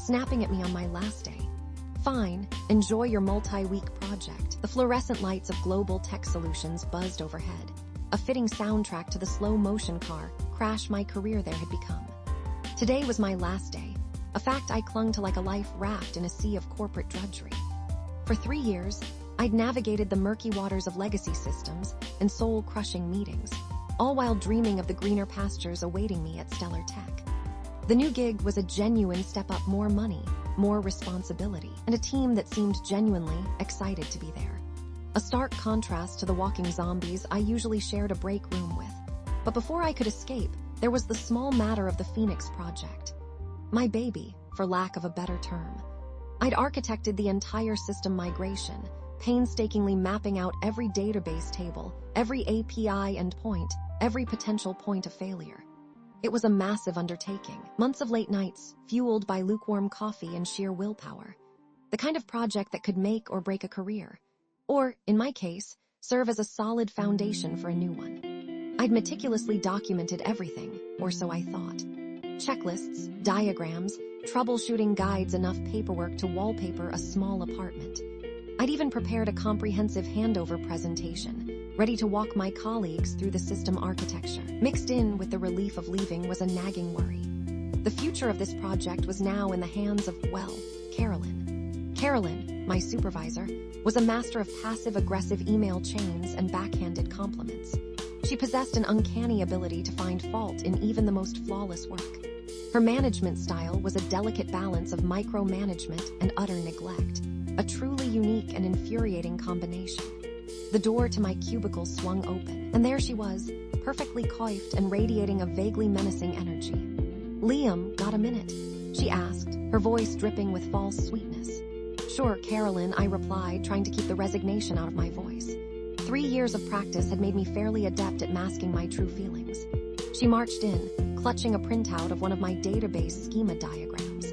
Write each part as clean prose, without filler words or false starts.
snapping at me on my last day. Fine, enjoy your multi-week project. The fluorescent lights of Global Tech Solutions buzzed overhead. A fitting soundtrack to the slow-motion car crash my career there had become. Today was my last day, a fact I clung to like a life wrapped in a sea of corporate drudgery. For 3 years, I'd navigated the murky waters of legacy systems and soul-crushing meetings, all while dreaming of the greener pastures awaiting me at Stellar Tech. The new gig was a genuine step up, more money, more responsibility, and a team that seemed genuinely excited to be there. A stark contrast to the walking zombies I usually shared a break room with. But before I could escape, there was the small matter of the Phoenix Project. My baby, for lack of a better term. I'd architected the entire system migration, painstakingly mapping out every database table, every API endpoint, every potential point of failure. It was a massive undertaking, months of late nights, fueled by lukewarm coffee and sheer willpower. The kind of project that could make or break a career. Or, in my case, serve as a solid foundation for a new one. I'd meticulously documented everything, or so I thought. Checklists, diagrams, troubleshooting guides, enough paperwork to wallpaper a small apartment. I'd even prepared a comprehensive handover presentation, ready to walk my colleagues through the system architecture. Mixed in with the relief of leaving was a nagging worry. The future of this project was now in the hands of, well, Carolyn. Carolyn, my supervisor, was a master of passive-aggressive email chains and backhanded compliments. She possessed an uncanny ability to find fault in even the most flawless work. Her management style was a delicate balance of micromanagement and utter neglect, a truly unique and infuriating combination. The door to my cubicle swung open, and there she was, perfectly coiffed and radiating a vaguely menacing energy. "Liam, got a minute?" she asked, her voice dripping with false sweetness. "Sure, Carolyn," I replied, trying to keep the resignation out of my voice. 3 years of practice had made me fairly adept at masking my true feelings. She marched in, clutching a printout of one of my database schema diagrams.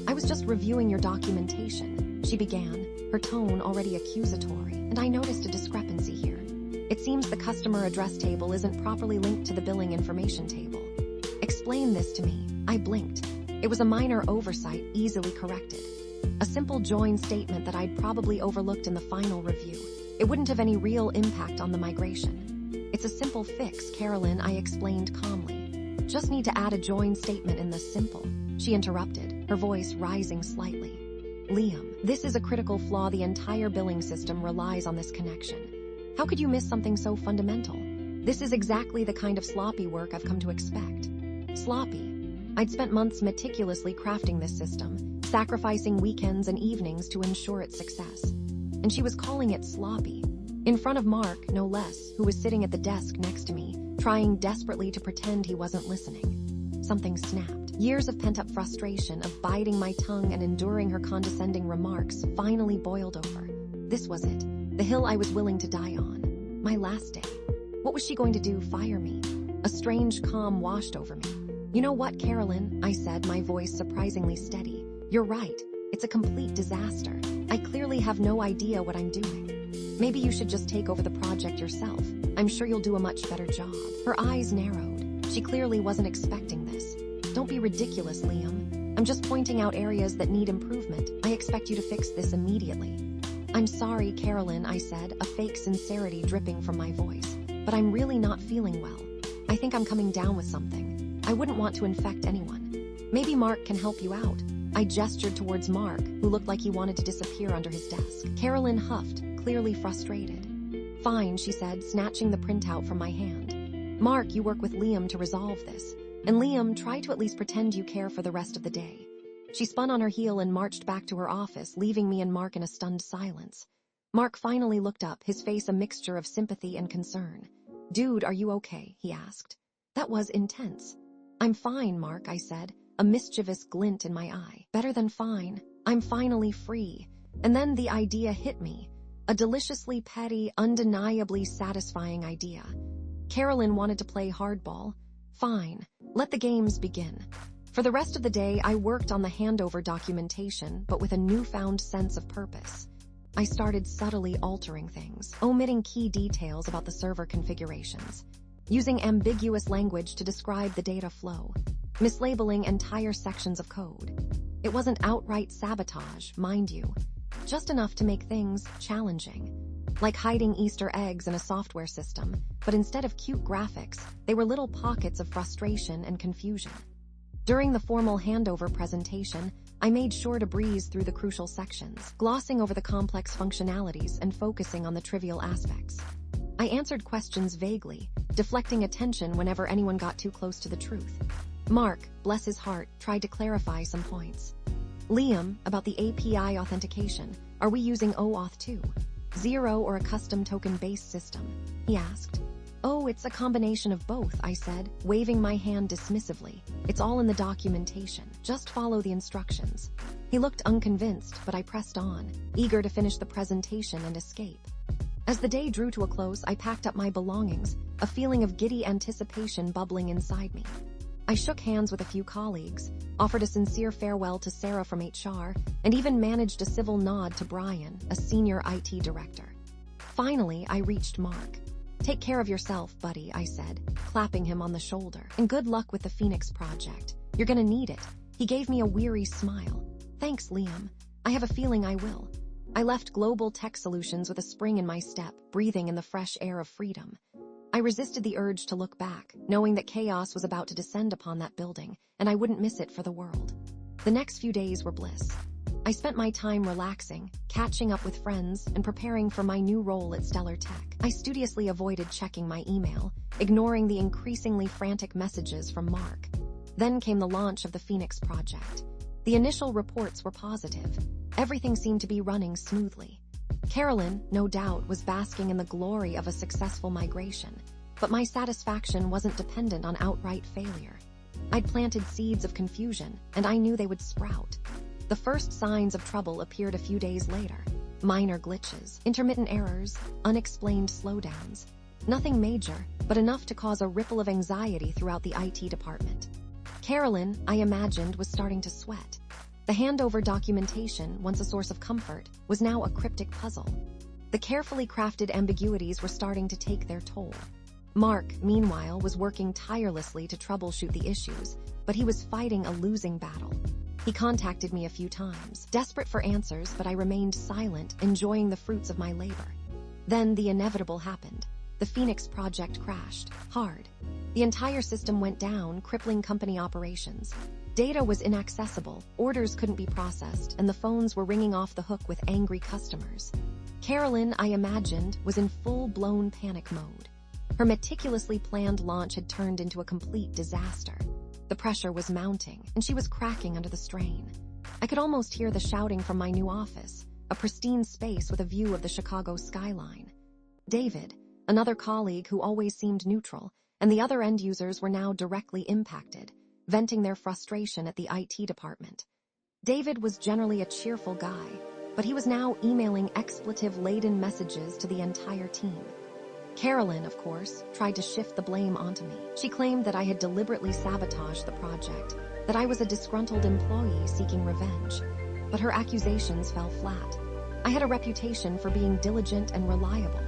"I was just reviewing your documentation," she began, her tone already accusatory, "and I noticed a discrepancy here. It seems the customer address table isn't properly linked to the billing information table." "Explain this to me." I blinked. It was a minor oversight, easily corrected. A simple join statement that I'd probably overlooked in the final review. It wouldn't have any real impact on the migration. "It's a simple fix, Carolyn," I explained calmly. "Just need to add a join statement in the simple," she interrupted, her voice rising slightly. "Liam, this is a critical flaw. The entire billing system relies on this connection. How could you miss something so fundamental? This is exactly the kind of sloppy work I've come to expect." Sloppy. I'd spent months meticulously crafting this system, sacrificing weekends and evenings to ensure its success. And she was calling it sloppy. In front of Mark, no less, who was sitting at the desk next to me, trying desperately to pretend he wasn't listening. Something snapped. Years of pent-up frustration, of biding my tongue and enduring her condescending remarks, finally boiled over. This was it. The hill I was willing to die on. My last day. What was she going to do, fire me? A strange calm washed over me. "You know what, Carolyn?" I said, my voice surprisingly steady. "You're right. It's a complete disaster. I clearly have no idea what I'm doing. Maybe you should just take over the project yourself. I'm sure you'll do a much better job." Her eyes narrowed. She clearly wasn't expecting this. "Don't be ridiculous, Liam. I'm just pointing out areas that need improvement. I expect you to fix this immediately." "I'm sorry, Carolyn," I said, a fake sincerity dripping from my voice. "But I'm really not feeling well. I think I'm coming down with something. I wouldn't want to infect anyone. Maybe Mark can help you out." I gestured towards Mark, who looked like he wanted to disappear under his desk. Carolyn huffed, clearly frustrated. "Fine," she said, snatching the printout from my hand. "Mark, you work with Liam to resolve this. And Liam, try to at least pretend you care for the rest of the day." She spun on her heel and marched back to her office, leaving me and Mark in a stunned silence. Mark finally looked up, his face a mixture of sympathy and concern. "Dude, are you okay?" he asked. That was intense. "I'm fine, Mark," I said, a mischievous glint in my eye. "Better than fine. I'm finally free." And then the idea hit me. A deliciously petty, undeniably satisfying idea. Carolyn wanted to play hardball. Fine. Let the games begin. For the rest of the day, I worked on the handover documentation, but with a newfound sense of purpose. I started subtly altering things, omitting key details about the server configurations, using ambiguous language to describe the data flow. mislabeling entire sections of code. It wasn't outright sabotage, mind you, just enough to make things challenging. Like hiding Easter eggs in a software system, but instead of cute graphics, they were little pockets of frustration and confusion. During the formal handover presentation, I made sure to breeze through the crucial sections, glossing over the complex functionalities and focusing on the trivial aspects. I answered questions vaguely, deflecting attention whenever anyone got too close to the truth. Mark, bless his heart, tried to clarify some points. Liam, about the API authentication, are we using OAuth 2? Zero or a custom token-based system? He asked. Oh, it's a combination of both, I said, waving my hand dismissively. It's all in the documentation. Just follow the instructions. He looked unconvinced, but I pressed on, eager to finish the presentation and escape. As the day drew to a close, I packed up my belongings, a feeling of giddy anticipation bubbling inside me. I shook hands with a few colleagues, offered a sincere farewell to Sarah from HR, and even managed a civil nod to Brian, a senior IT director. Finally, I reached Mark. Take care of yourself, buddy, I said, clapping him on the shoulder. And good luck with the Phoenix project. You're gonna need it. He gave me a weary smile. Thanks, Liam. I have a feeling I will. I left Global Tech Solutions with a spring in my step, breathing in the fresh air of freedom. I resisted the urge to look back, knowing that chaos was about to descend upon that building, and I wouldn't miss it for the world. The next few days were bliss. I spent my time relaxing, catching up with friends, and preparing for my new role at Stellar Tech. I studiously avoided checking my email, ignoring the increasingly frantic messages from Mark. Then came the launch of the Phoenix project. The initial reports were positive. Everything seemed to be running smoothly. Carolyn, no doubt, was basking in the glory of a successful migration, but my satisfaction wasn't dependent on outright failure. I'd planted seeds of confusion, and I knew they would sprout. The first signs of trouble appeared a few days later. Minor glitches, intermittent errors, unexplained slowdowns. Nothing major, but enough to cause a ripple of anxiety throughout the IT department. Carolyn, I imagined, was starting to sweat. The handover documentation, once a source of comfort, was now a cryptic puzzle. The carefully crafted ambiguities were starting to take their toll. Mark, meanwhile, was working tirelessly to troubleshoot the issues, but he was fighting a losing battle. He contacted me a few times, desperate for answers, but I remained silent, enjoying the fruits of my labor. Then the inevitable happened. The Phoenix project crashed, hard. The entire system went down, crippling company operations. Data was inaccessible, orders couldn't be processed, and the phones were ringing off the hook with angry customers. Carolyn, I imagined, was in full-blown panic mode. Her meticulously planned launch had turned into a complete disaster. The pressure was mounting, and she was cracking under the strain. I could almost hear the shouting from my new office, a pristine space with a view of the Chicago skyline. David, another colleague who always seemed neutral, and the other end users were now directly impacted, venting their frustration at the IT department. David was generally a cheerful guy, but he was now emailing expletive-laden messages to the entire team. Carolyn, of course, tried to shift the blame onto me. She claimed that I had deliberately sabotaged the project, that I was a disgruntled employee seeking revenge. But her accusations fell flat. I had a reputation for being diligent and reliable.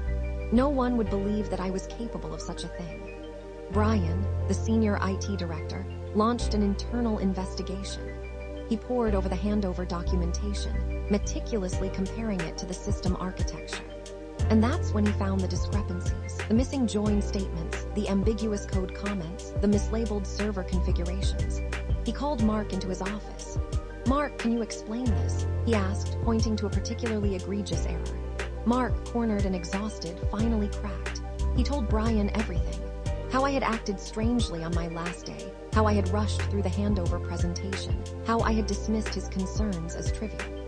No one would believe that I was capable of such a thing. Brian, the senior IT director, launched an internal investigation. He pored over the handover documentation, meticulously comparing it to the system architecture. And that's when he found the discrepancies, the missing join statements, the ambiguous code comments, the mislabeled server configurations. He called Mark into his office. "Mark, can you explain this?" he asked, pointing to a particularly egregious error. Mark, cornered and exhausted, finally cracked. He told Brian everything. How I had acted strangely on my last day, how I had rushed through the handover presentation, how I had dismissed his concerns as trivial.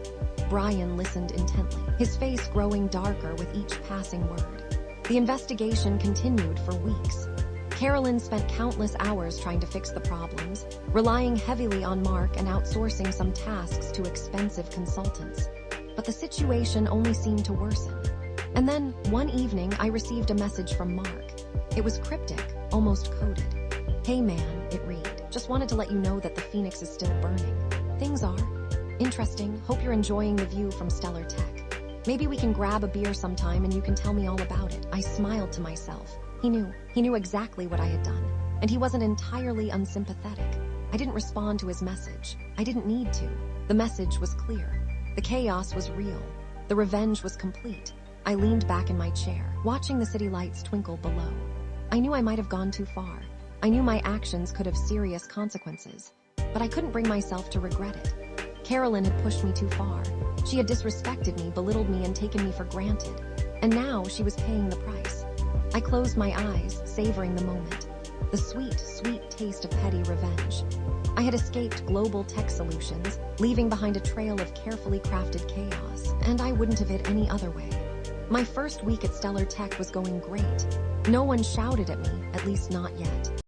Brian listened intently, his face growing darker with each passing word. The investigation continued for weeks. Carolyn spent countless hours trying to fix the problems, relying heavily on Mark and outsourcing some tasks to expensive consultants. But the situation only seemed to worsen. And then, one evening, I received a message from Mark. It was cryptic, almost coded. "Hey man," it read, "just wanted to let you know that the Phoenix is still burning. Things are interesting. Hope you're enjoying the view from Stellar Tech. Maybe we can grab a beer sometime and you can tell me all about it." I smiled to myself. He knew exactly what I had done, and he wasn't entirely unsympathetic. I didn't respond to his message. I didn't need to. The message was clear. The chaos was real. The revenge was complete. I leaned back in my chair, watching the city lights twinkle below. I knew I might have gone too far. I knew my actions could have serious consequences, but I couldn't bring myself to regret it. Carolyn had pushed me too far. She had disrespected me, belittled me, and taken me for granted. And now she was paying the price. I closed my eyes, savoring the moment. The sweet, sweet taste of petty revenge. I had escaped global tech solutions, leaving behind a trail of carefully crafted chaos, and I wouldn't have it any other way. My first week at Stellar Tech was going great. No one shouted at me, at least not yet.